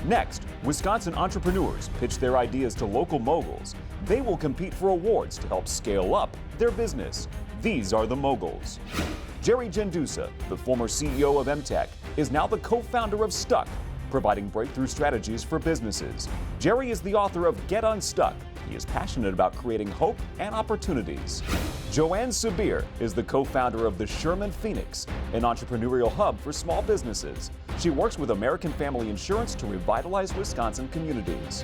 Next, Wisconsin entrepreneurs pitch their ideas to local moguls. They will compete for awards to help scale up their business. These are the moguls. Jerry Jendusa, the former CEO of MTech, is now the co-founder of Stuck, providing breakthrough strategies for businesses. Jerry is the author of Get Unstuck. He is passionate about creating hope and opportunities. Joanne Sabir is the co-founder of the Sherman Phoenix, an entrepreneurial hub for small businesses. She works with American Family Insurance to revitalize Wisconsin communities.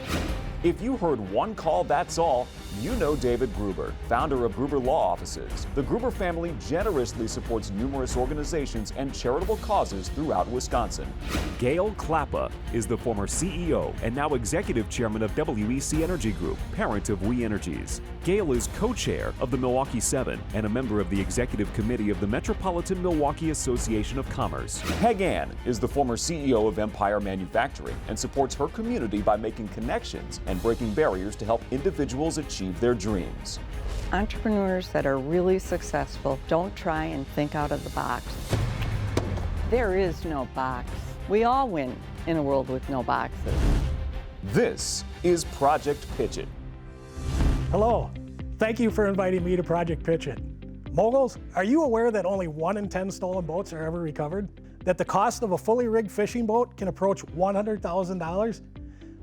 If you heard one call, that's all, you know David Gruber, founder of Gruber Law Offices. The Gruber family generously supports numerous organizations and charitable causes throughout Wisconsin. Gale Klappa is the former CEO and now executive chairman of WEC Energy Group, parent of We Energies. Gale is co-chair of the Milwaukee 7 and a member of the executive committee of the Metropolitan Milwaukee Association of Commerce. Peg Ann is the former CEO of Empire Manufacturing and supports her community by making connections and breaking barriers to help individuals achieve their dreams. Entrepreneurs that are really successful don't try and think out of the box. There is no box. We all win in a world with no boxes. This is Project Pitch It. Hello, thank you for inviting me to Project Pitch It. Moguls, are you aware that only 1 in 10 stolen boats are ever recovered? That the cost of a fully rigged fishing boat can approach $100,000?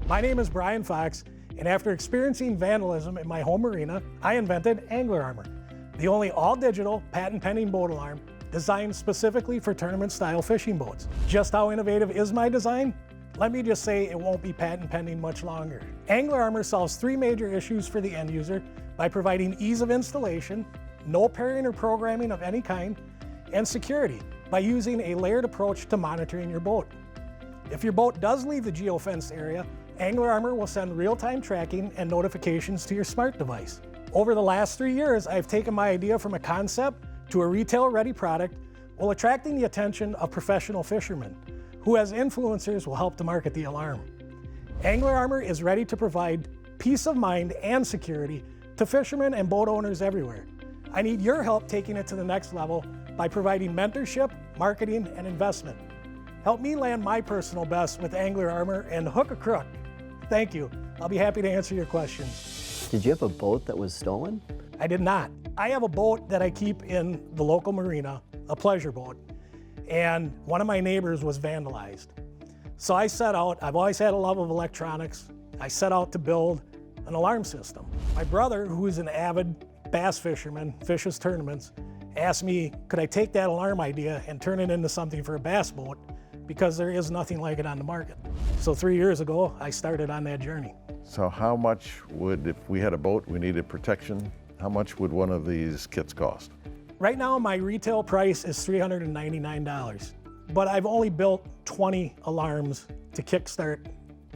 My name is Brian Fox, and after experiencing vandalism in my home marina, I invented Angler Armor, the only all-digital, patent-pending boat alarm designed specifically for tournament-style fishing boats. Just how innovative is my design? Let me just say it won't be patent-pending much longer. Angler Armor solves 3 major issues for the end user by providing ease of installation, no pairing or programming of any kind, and security by using a layered approach to monitoring your boat. If your boat does leave the geofenced area, Angler Armor will send real-time tracking and notifications to your smart device. Over the last 3 years, I've taken my idea from a concept to a retail-ready product while attracting the attention of professional fishermen, who as influencers will help to market the alarm. Angler Armor is ready to provide peace of mind and security to fishermen and boat owners everywhere. I need your help taking it to the next level by providing mentorship, marketing, and investment. Help me land my personal best with Angler Armor and hook a crook. Thank you. I'll be happy to answer your questions. Did you have a boat that was stolen? I did not. I have a boat that I keep in the local marina, a pleasure boat, and one of my neighbors was vandalized. So I set out, I've always had a love of electronics, I set out to build an alarm system. My brother, who is an avid bass fisherman, fishes tournaments, asked me, could I take that alarm idea and turn it into something for a bass boat, because there is nothing like it on the market. So 3 years ago, I started on that journey. So how much would, if we had a boat, we needed protection, how much would one of these kits cost? Right now, my retail price is $399, but I've only built 20 alarms to kickstart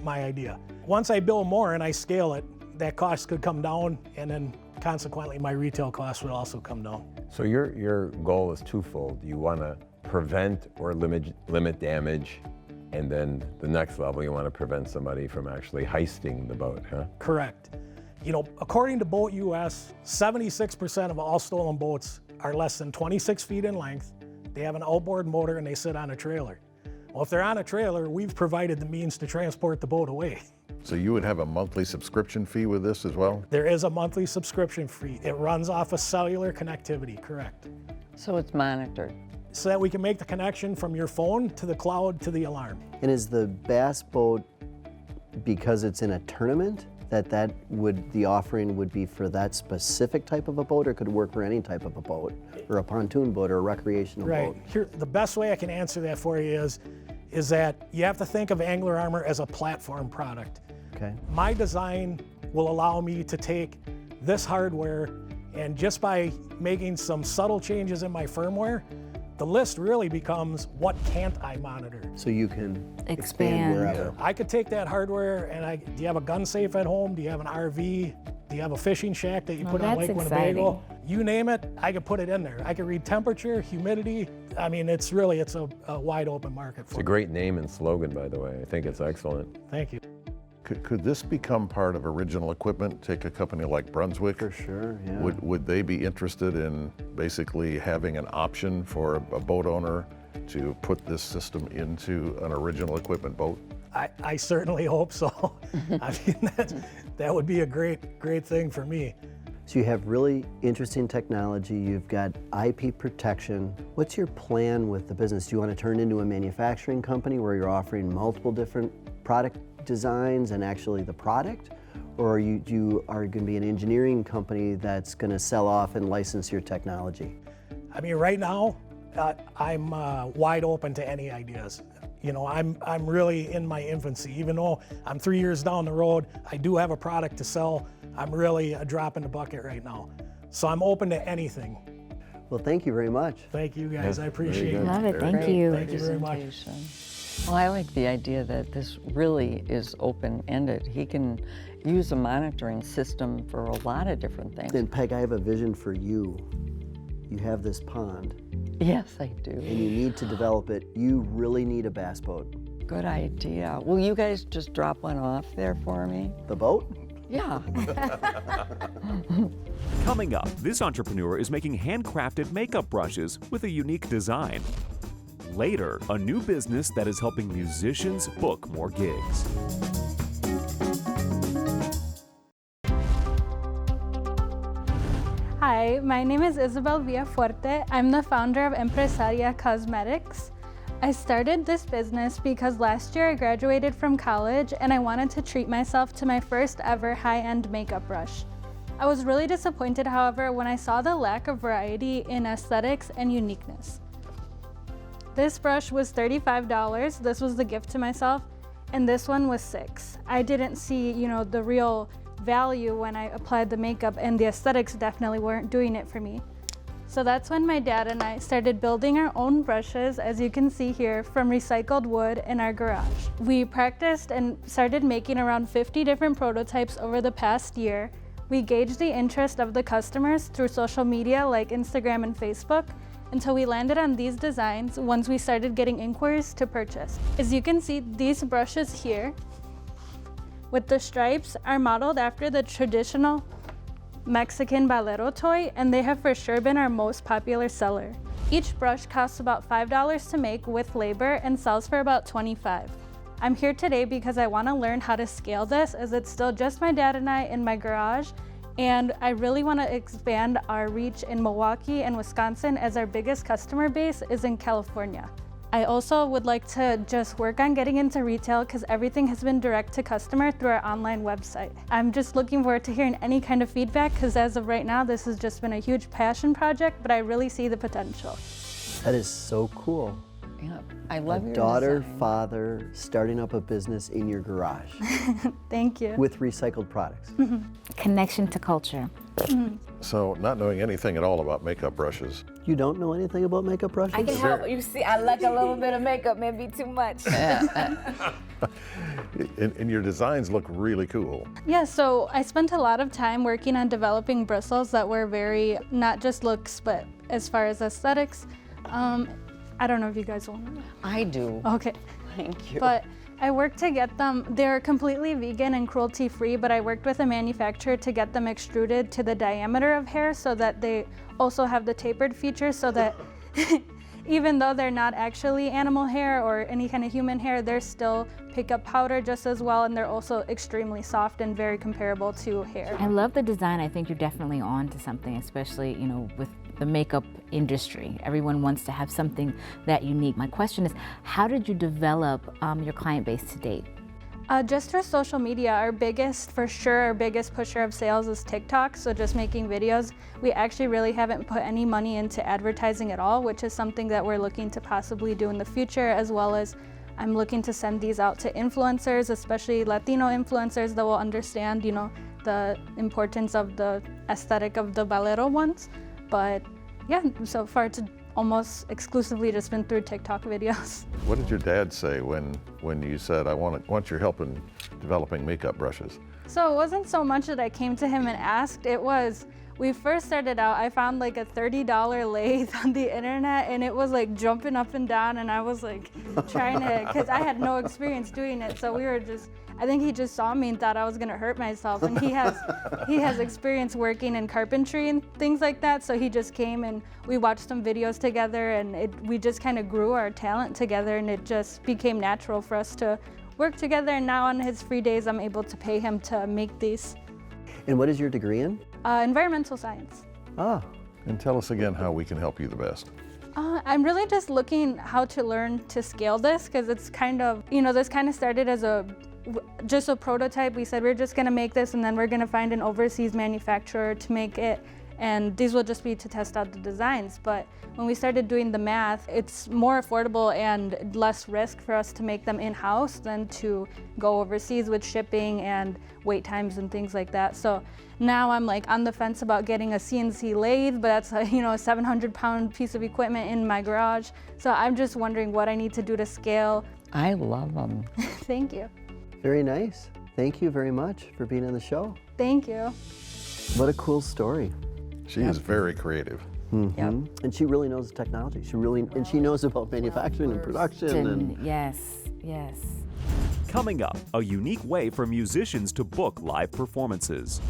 my idea. Once I build more and I scale it, that cost could come down, and then consequently my retail cost would also come down. So your goal is twofold. You want to prevent or limit damage, and then the next level, you want to prevent somebody from actually heisting the boat, huh? Correct. You know, according to Boat US, 76% of all stolen boats are less than 26 feet in length. They have an outboard motor and they sit on a trailer. Well, if they're on a trailer, we've provided the means to transport the boat away. So you would have a monthly subscription fee with this as well? There is a monthly subscription fee. It runs off of cellular connectivity, correct. So it's monitored. So that we can make the connection from your phone to the cloud to the alarm. And is the bass boat, because it's in a tournament, the offering would be for that specific type of a boat, or could it work for any type of a boat, or a pontoon boat, or a recreational boat? Here, the best way I can answer that for you is that you have to think of Angler Armor as a platform product. Okay. My design will allow me to take this hardware, and just by making some subtle changes in my firmware, the list really becomes what can't I monitor. So you can expand wherever. I could take that hardware and do you have a gun safe at home? Do you have an RV? Do you have a fishing shack that you put on Lake Winnebago? You name it, I could put it in there. I could read temperature, humidity. I mean, it's a wide open market for It's a great name and slogan, by the way. I think it's excellent. Thank you. Could this become part of original equipment? Take a company like Brunswick. For sure, yeah. Would they be interested in basically having an option for a boat owner to put this system into an original equipment boat? I certainly hope so. I mean, that would be a great thing for me. So you have really interesting technology, you've got IP protection. What's your plan with the business? Do you want to turn it into a manufacturing company where you're offering multiple different product designs and actually the product? Or you are going to be an engineering company that's going to sell off and license your technology? I mean, right now, I'm wide open to any ideas. You know, I'm really in my infancy. Even though I'm 3 years down the road, I do have a product to sell. I'm really a drop in the bucket right now. So I'm open to anything. Well, thank you very much. Thank you guys, I appreciate it. Love it, thank Great you. Thank you very much. presentation. Well, I like the idea that this really is open-ended. He can use a monitoring system for a lot of different things. And Peg, I have a vision for you. You have this pond, Yes, I do. and you need to develop it. You really need a bass boat. Good idea. Will you guys just drop one off there for me? The boat? Yeah. Coming up, this entrepreneur is making handcrafted makeup brushes with a unique design. Later, a new business that is helping musicians book more gigs. Hi, my name is Isabel Villafuerte. I'm the founder of Empresaria Cosmetics. I started this business because last year I graduated from college and I wanted to treat myself to my first ever high-end makeup brush. I was really disappointed, however, when I saw the lack of variety in aesthetics and uniqueness. This brush was $35. This was the gift to myself, and this one was $6. I didn't see, the real value when I applied the makeup, and the aesthetics definitely weren't doing it for me. So that's when my dad and I started building our own brushes, as you can see here, from recycled wood in our garage. We practiced and started making around 50 different prototypes over the past year. We gauged the interest of the customers through social media like Instagram and Facebook until we landed on these designs once we started getting inquiries to purchase. As you can see, these brushes here with the stripes are modeled after the traditional Mexican balero toy, and they have for sure been our most popular seller. Each brush costs about $5 to make with labor and sells for about $25. I'm here today because I want to learn how to scale this, as it's still just my dad and I in my garage, and I really want to expand our reach in Milwaukee and Wisconsin, as our biggest customer base is in California. I also would like to just work on getting into retail because everything has been direct to customer through our online website. I'm just looking forward to hearing any kind of feedback, because as of right now, this has just been a huge passion project, but I really see the potential. That is so cool. Yeah, I love your Daughter, design. father, starting up a business in your garage Thank you. with recycled products. Connection to culture. So, not knowing anything at all about makeup brushes, You don't know anything about makeup brushes? I can help. You see, I like a little bit of makeup, maybe too much. and your designs look really cool. Yeah, so I spent a lot of time working on developing bristles that were very, not just looks, but as far as aesthetics. I don't know if you guys want to. I do. Okay. Thank you. But I worked to get them, they're completely vegan and cruelty free, but I worked with a manufacturer to get them extruded to the diameter of hair so that they also have the tapered feature, so that even though they're not actually animal hair or any kind of human hair, they still pick up powder just as well, and they're also extremely soft and very comparable to hair. I love the design. I think you're definitely on to something, especially, with the makeup industry. Everyone wants to have something that unique. My question is, how did you develop your client base to date? Just through social media, our biggest pusher of sales is TikTok, so just making videos. We actually really haven't put any money into advertising at all, which is something that we're looking to possibly do in the future, as well as I'm looking to send these out to influencers, especially Latino influencers that will understand, the importance of the aesthetic of the balero ones. But yeah, so far it's almost exclusively just been through TikTok videos. What did your dad say when you said, I want your help in developing makeup brushes? So it wasn't so much that I came to him and asked, it was, we first started out, I found like a $30 lathe on the internet, and it was like jumping up and down, and I was like trying to, because I had no experience doing it, so we were just, I think he just saw me and thought I was gonna hurt myself, and he has experience working in carpentry and things like that, so he just came and we watched some videos together, and we just kind of grew our talent together, and it just became natural for us to work together, and now on his free days I'm able to pay him to make these. And what is your degree in? Environmental science. Ah, And tell us again how we can help you the best. I'm really just looking how to learn to scale this, because it's kind of, this kind of started as just a prototype. We said we're just going to make this and then we're going to find an overseas manufacturer to make it, and these will just be to test out the designs. But when we started doing the math, it's more affordable and less risk for us to make them in-house than to go overseas with shipping and wait times and things like that. So now I'm like on the fence about getting a CNC lathe, but that's a 700-pound piece of equipment in my garage. So I'm just wondering what I need to do to scale. I love them. Thank you. very nice. Thank you very much for being on the show. Thank you. What a cool story. She is very creative. And she really knows technology. And she knows about manufacturing and production. And Yes, yes. Coming up, a unique way for musicians to book live performances.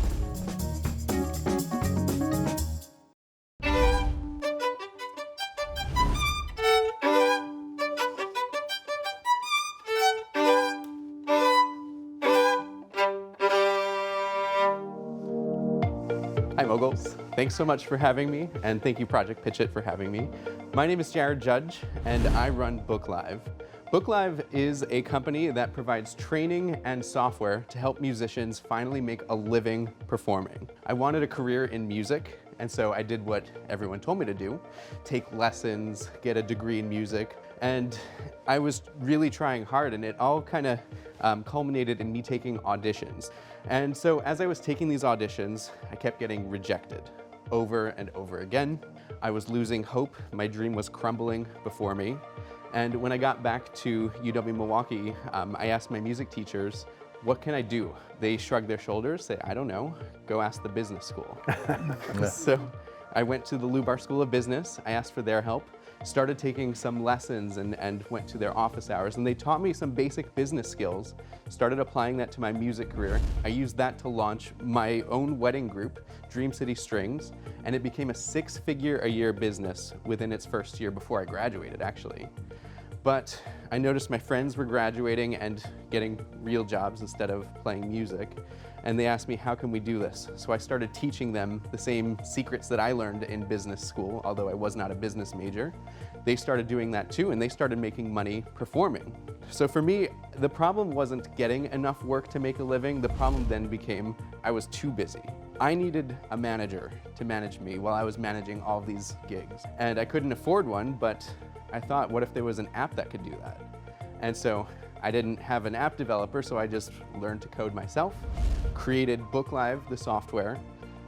Hi Moguls, thanks so much for having me, and thank you Project Pitch It for having me. My name is Jared Judge, and I run Book Live. Book Live is a company that provides training and software to help musicians finally make a living performing. I wanted a career in music, and so I did what everyone told me to do, take lessons, get a degree in music, and I was really trying hard, and it all kind of culminated in me taking auditions. And so as I was taking these auditions, I kept getting rejected over and over again. I was losing hope. My dream was crumbling before me. And when I got back to UW-Milwaukee, I asked my music teachers, what can I do? They shrugged their shoulders, say, I don't know, go ask the business school. So I went to the Lubar School of Business. I asked for their help, started taking some lessons and went to their office hours, and they taught me some basic business skills, started applying that to my music career. I used that to launch my own wedding group, Dream City Strings, and it became a 6-figure-a-year business within its first year before I graduated, actually. But I noticed my friends were graduating and getting real jobs instead of playing music. And they asked me, how can we do this? So I started teaching them the same secrets that I learned in business school, although I was not a business major. They started doing that too, and they started making money performing. So for me, the problem wasn't getting enough work to make a living. The problem then became I was too busy. I needed a manager to manage me while I was managing all these gigs. And I couldn't afford one, but I thought, what if there was an app that could do that? And so I didn't have an app developer, so I just learned to code myself, created Book Live, the software,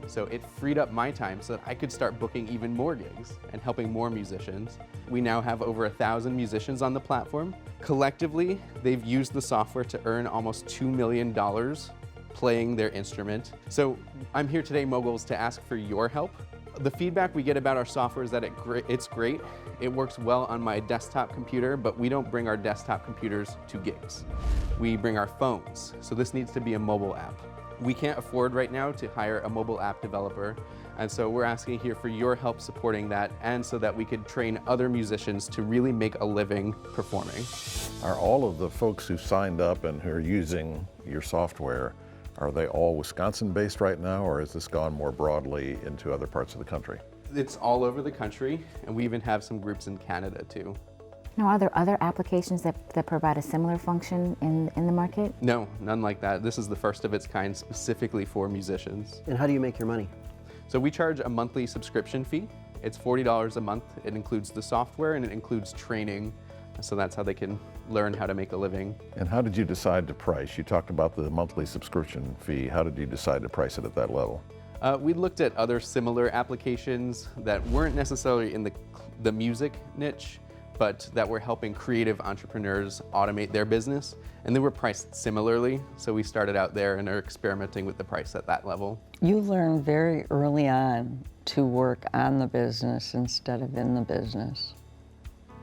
so it freed up my time so that I could start booking even more gigs and helping more musicians. We now have over 1,000 musicians on the platform. Collectively, they've used the software to earn almost $2 million playing their instrument. So I'm here today, Moguls, to ask for your help. The feedback we get about our software is that it's great. It works well on my desktop computer, but we don't bring our desktop computers to gigs. We bring our phones, so this needs to be a mobile app. We can't afford right now to hire a mobile app developer, and so we're asking here for your help supporting that, and so that we could train other musicians to really make a living performing. Are all of the folks who signed up and who are using your software, are they all Wisconsin-based right now, or has this gone more broadly into other parts of the country? It's all over the country, and we even have some groups in Canada too. Now, are there other applications that provide a similar function in the market? No, none like that. This is the first of its kind specifically for musicians. And how do you make your money? So we charge a monthly subscription fee. It's $40 a month. It includes the software and it includes training. So that's how they can learn how to make a living. And how did you decide to price? You talked about the monthly subscription fee. How did you decide to price it at that level? We looked at other similar applications that weren't necessarily in the music niche, but that were helping creative entrepreneurs automate their business, and they were priced similarly. So we started out there and are experimenting with the price at that level. You learn very early on to work on the business instead of in the business.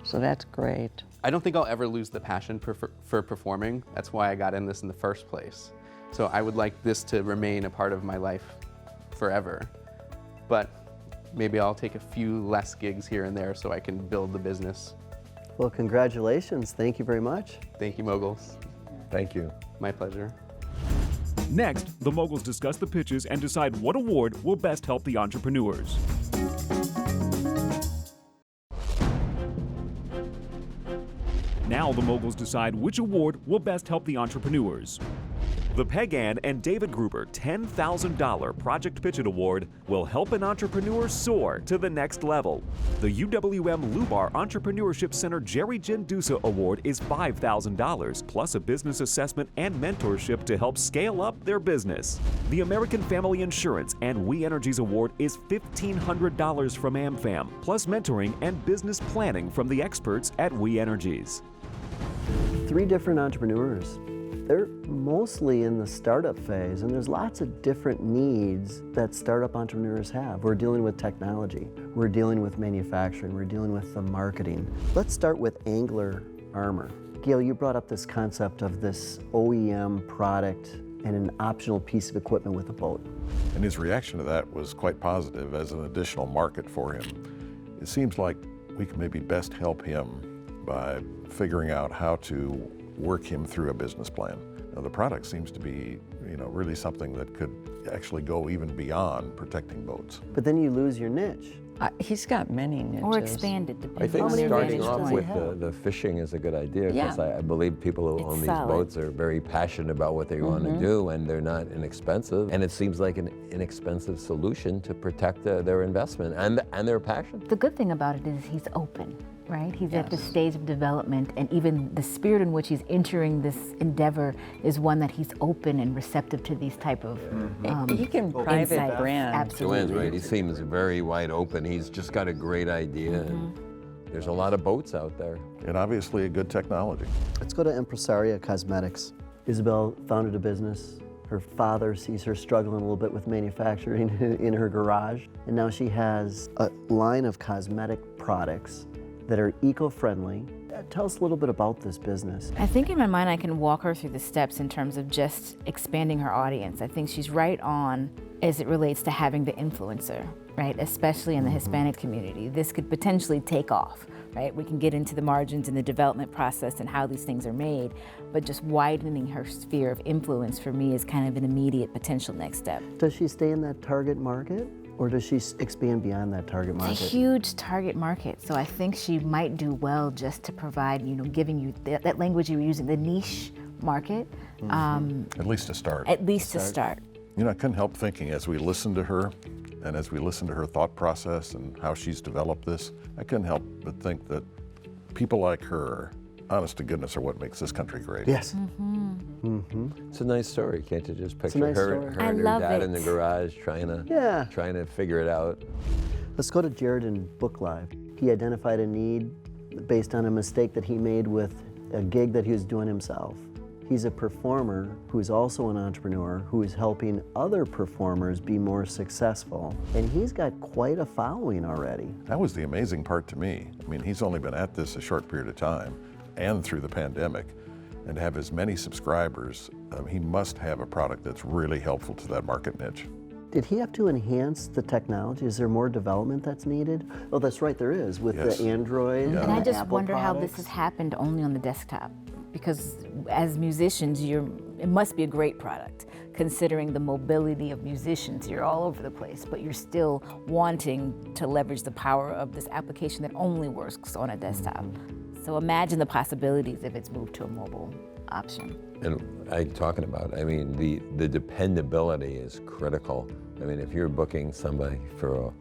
So that's great. I don't think I'll ever lose the passion for performing. That's why I got in this in the first place. So I would like this to remain a part of my life forever. But maybe I'll take a few less gigs here and there so I can build the business. Well, congratulations. Thank you very much. Thank you, Moguls. Thank you. My pleasure. Next, the moguls discuss the pitches and decide what award will best help the entrepreneurs. Now the moguls decide which award will best help the entrepreneurs. The Peg Ann and David Gruber $10,000 Project Pitch It Award will help an entrepreneur soar to the next level. The UW-Lubar Entrepreneurship Center Jerry Jendusa Award is $5,000 plus a business assessment and mentorship to help scale up their business. The American Family Insurance and We Energies Award is $1,500 from AmFam plus mentoring and business planning from the experts at We Energies. 3 different entrepreneurs. They're mostly in the startup phase, and there's lots of different needs that startup entrepreneurs have. We're dealing with technology, we're dealing with manufacturing, we're dealing with the marketing. Let's start with Angler Armor. Gale, you brought up this concept of this OEM product and an optional piece of equipment with a boat. And his reaction to that was quite positive as an additional market for him. It seems like we can maybe best help him by figuring out how to work him through a business plan. Now, the product seems to be, really something that could actually go even beyond protecting boats. But then you lose your niche. He's got many niches. Or expand it. I think many starting niches off does he with have? the fishing is a good idea because Yeah. I believe people who It's own these solid. boats are very passionate about what they want to do, and they're not inexpensive. And it seems like an inexpensive solution to protect their investment and their passion. The good thing about it is he's open, right? He's at the stage of development, and even the spirit in which he's entering this endeavor is one that he's open and receptive to these type of He can private insights. brand. Absolutely. Joanne's right. He seems very wide open. He's just got a great idea. And there's a lot of boats out there. And obviously a good technology. Let's go to Empresaria Cosmetics. Isabel founded a business. Her father sees her struggling a little bit with manufacturing in her garage. And now she has a line of cosmetic products that are eco-friendly. Tell us a little bit about this business. I think in my mind I can walk her through the steps in terms of just expanding her audience. I think she's right on as it relates to having the influencer, right? Especially in the Hispanic community. This could potentially take off, right? We can get into the margins and the development process and how these things are made, but just widening her sphere of influence for me is kind of an immediate potential next step. Does she stay in that target market, or does she expand beyond that target market? It's a huge target market, so I think she might do well just to provide, giving you that language you were using, the niche market. At least to start. At least to start. I couldn't help thinking as we listened to her and as we listened to her thought process and how she's developed this, I couldn't help but think that people like her, honest to goodness, are what makes this country great. Yes. It's a nice story. Can't you just picture nice her, story. her I and her love dad it. in the garage trying to figure it out? Let's go to Jared in Book Live. He identified a need based on a mistake that he made with a gig that he was doing himself. He's a performer who's also an entrepreneur who is helping other performers be more successful. And he's got quite a following already. That was the amazing part to me. He's only been at this a short period of time and through the pandemic. And to have as many subscribers, he must have a product that's really helpful to that market niche. Did he have to enhance the technology? Is there more development that's needed? Oh, that's right, there is, with Yes. the Android Yeah. And I the just Apple wonder how this products. has happened only on the desktop. Because as musicians, it must be a great product, considering the mobility of musicians. You're all over the place, but you're still wanting to leverage the power of this application that only works on a desktop. So imagine the possibilities if it's moved to a mobile option. And the dependability is critical. If you're booking somebody for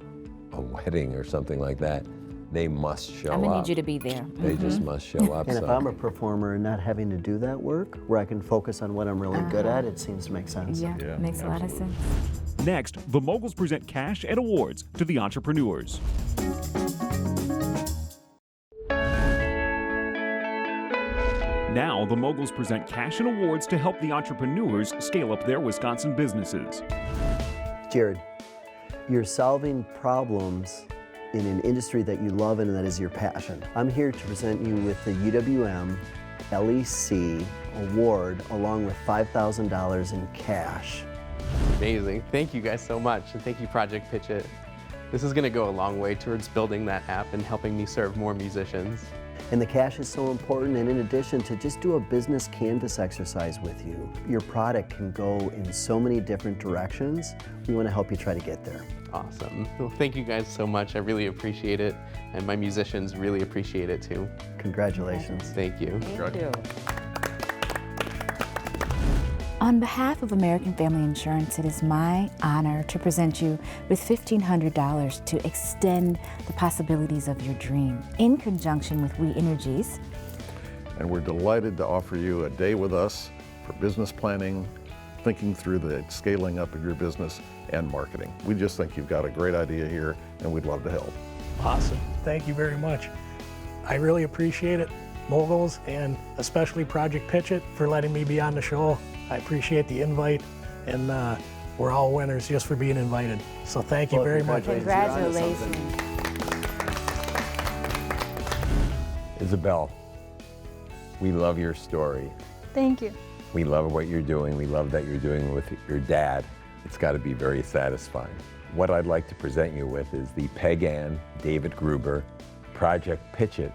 a wedding or something like that, they must show up. I'm gonna need you to be there. They just must show up. And if so. I'm a performer and not having to do that work, where I can focus on what I'm really good at, it seems to make sense. Yeah, Yeah, makes a lot of sense. Next, the moguls present cash and awards to the entrepreneurs. Now, the moguls present cash and awards to help the entrepreneurs scale up their Wisconsin businesses. Jared, you're solving problems in an industry that you love and that is your passion. I'm here to present you with the UWM LEC Award along with $5,000 in cash. Amazing. Thank you guys so much, and thank you, Project Pitch It. This is going to go a long way towards building that app and helping me serve more musicians. And the cash is so important, and in addition to just do a business canvas exercise with you. Your product can go in so many different directions. We want to help you try to get there. Awesome. Well, thank you guys so much. I really appreciate it. And my musicians really appreciate it too. Congratulations. Thank you. Thank you. On behalf of American Family Insurance, it is my honor to present you with $1,500 to extend the possibilities of your dream in conjunction with We Energies. And we're delighted to offer you a day with us for business planning, thinking through the scaling up of your business and marketing. We just think you've got a great idea here and we'd love to help. Awesome. Thank you very much. I really appreciate it, Moguls, and especially Project Pitch It for letting me be on the show. I appreciate the invite, and we're all winners just for being invited. So thank you very much. Congratulations. Isabel, we love your story. Thank you. We love what you're doing. We love that you're doing it with your dad. It's got to be very satisfying. What I'd like to present you with is the Peg Ann David Gruber Project Pitch It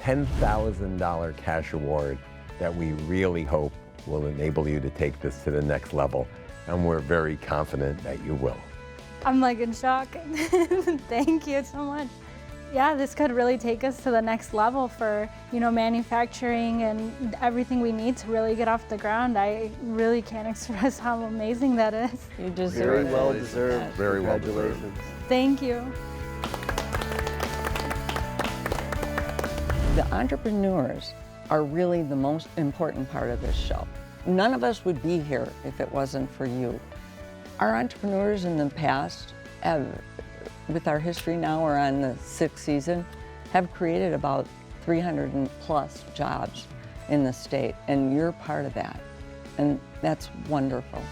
$10,000 cash award that we really hope will enable you to take this to the next level. And we're very confident that you will. I'm like in shock. Thank you so much. Yeah, this could really take us to the next level for, manufacturing and everything we need to really get off the ground. I really can't express how amazing that is. You deserve Very it. well deserved. Very well deserved. Congratulations. Thank you. The entrepreneurs are really the most important part of this show. None of us would be here if it wasn't for you. Our entrepreneurs in the past, with our history now, we're on the 6th season, have created about 300+ jobs in the state, and you're part of that, and that's wonderful.